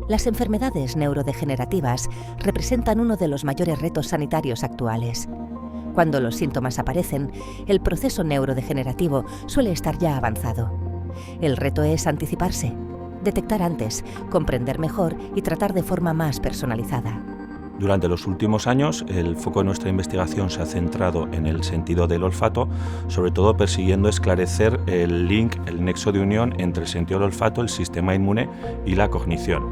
Las enfermedades neurodegenerativas representan uno de los mayores retos sanitarios actuales. Cuando los síntomas aparecen, el proceso neurodegenerativo suele estar ya avanzado. El reto es anticiparse, detectar antes, comprender mejor y tratar de forma más personalizada. Durante los últimos años, el foco de nuestra investigación se ha centrado en el sentido del olfato, sobre todo persiguiendo esclarecer el nexo de unión entre el sentido del olfato, el sistema inmune y la cognición.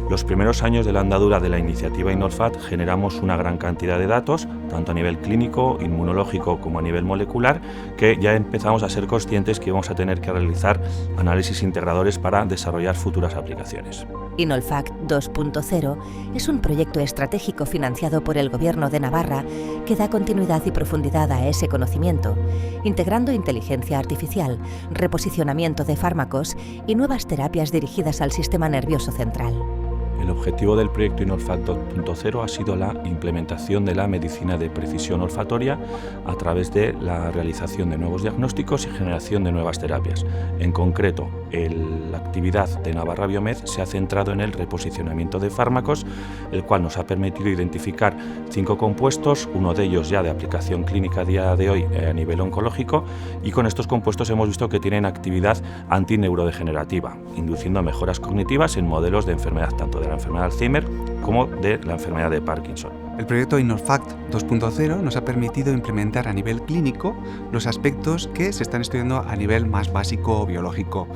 Los primeros años de la andadura de la iniciativa INNOLFAT generamos una gran cantidad de datos, tanto a nivel clínico, inmunológico como a nivel molecular, que ya empezamos a ser conscientes que íbamos a tener que realizar análisis integradores para desarrollar futuras aplicaciones. INNOLFAT 2.0 es un proyecto estratégico financiado por el Gobierno de Navarra que da continuidad y profundidad a ese conocimiento, integrando inteligencia artificial, reposicionamiento de fármacos y nuevas terapias dirigidas al sistema nervioso central. El objetivo del proyecto INNOLFAT 2.0 ha sido la implementación de la medicina de precisión olfatoria a través de la realización de nuevos diagnósticos y generación de nuevas terapias. En concreto, la actividad de Navarra Biomed se ha centrado en el reposicionamiento de fármacos, el cual nos ha permitido identificar 5 compuestos, uno de ellos ya de aplicación clínica a día de hoy a nivel oncológico, y con estos compuestos hemos visto que tienen actividad antineurodegenerativa, induciendo mejoras cognitivas en modelos de enfermedad tanto de la enfermedad de Alzheimer como de la enfermedad de Parkinson. El proyecto INNOLFAT 2.0 nos ha permitido implementar a nivel clínico los aspectos que se están estudiando a nivel más básico o biológico.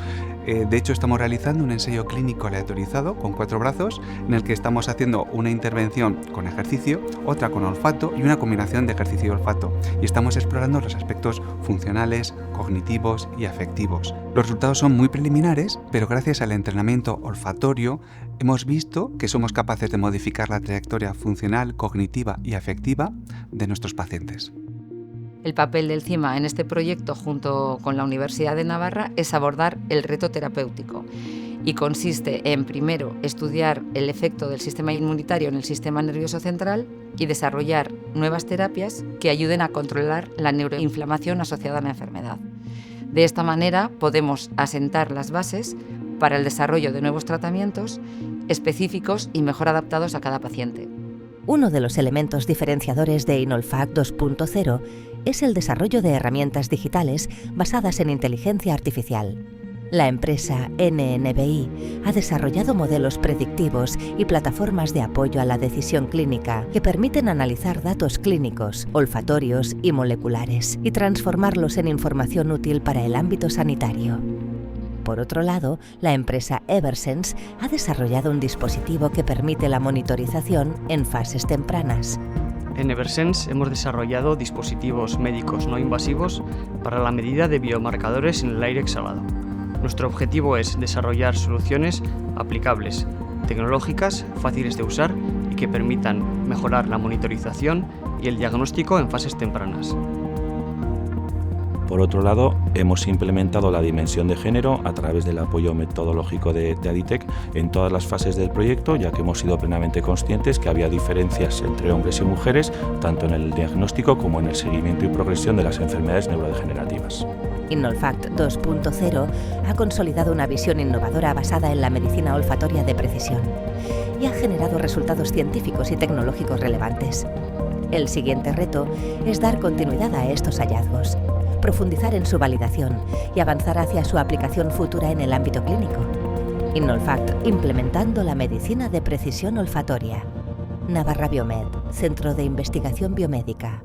De hecho, estamos realizando un ensayo clínico aleatorizado con 4 brazos en el que estamos haciendo una intervención con ejercicio, otra con olfato y una combinación de ejercicio y olfato. Y estamos explorando los aspectos funcionales, cognitivos y afectivos. Los resultados son muy preliminares, pero gracias al entrenamiento olfatorio hemos visto que somos capaces de modificar la trayectoria funcional, cognitiva y afectiva de nuestros pacientes. El papel del CIMA en este proyecto, junto con la Universidad de Navarra, es abordar el reto terapéutico y consiste en, primero, estudiar el efecto del sistema inmunitario en el sistema nervioso central y desarrollar nuevas terapias que ayuden a controlar la neuroinflamación asociada a la enfermedad. De esta manera podemos asentar las bases para el desarrollo de nuevos tratamientos específicos y mejor adaptados a cada paciente. Uno de los elementos diferenciadores de INNOLFAT 2.0 es el desarrollo de herramientas digitales basadas en inteligencia artificial. La empresa NNBI ha desarrollado modelos predictivos y plataformas de apoyo a la decisión clínica que permiten analizar datos clínicos, olfatorios y moleculares y transformarlos en información útil para el ámbito sanitario. Por otro lado, la empresa Eversense ha desarrollado un dispositivo que permite la monitorización en fases tempranas. En Eversense hemos desarrollado dispositivos médicos no invasivos para la medida de biomarcadores en el aire exhalado. Nuestro objetivo es desarrollar soluciones aplicables, tecnológicas, fáciles de usar y que permitan mejorar la monitorización y el diagnóstico en fases tempranas. Por otro lado, hemos implementado la dimensión de género a través del apoyo metodológico de Aditec en todas las fases del proyecto, ya que hemos sido plenamente conscientes que había diferencias entre hombres y mujeres, tanto en el diagnóstico como en el seguimiento y progresión de las enfermedades neurodegenerativas. INNOLFAT 2.0 ha consolidado una visión innovadora basada en la medicina olfatoria de precisión y ha generado resultados científicos y tecnológicos relevantes. El siguiente reto es dar continuidad a estos hallazgos, profundizar en su validación y avanzar hacia su aplicación futura en el ámbito clínico. INNOLFAT, implementando la medicina de precisión olfatoria. Navarra Biomed, Centro de Investigación Biomédica.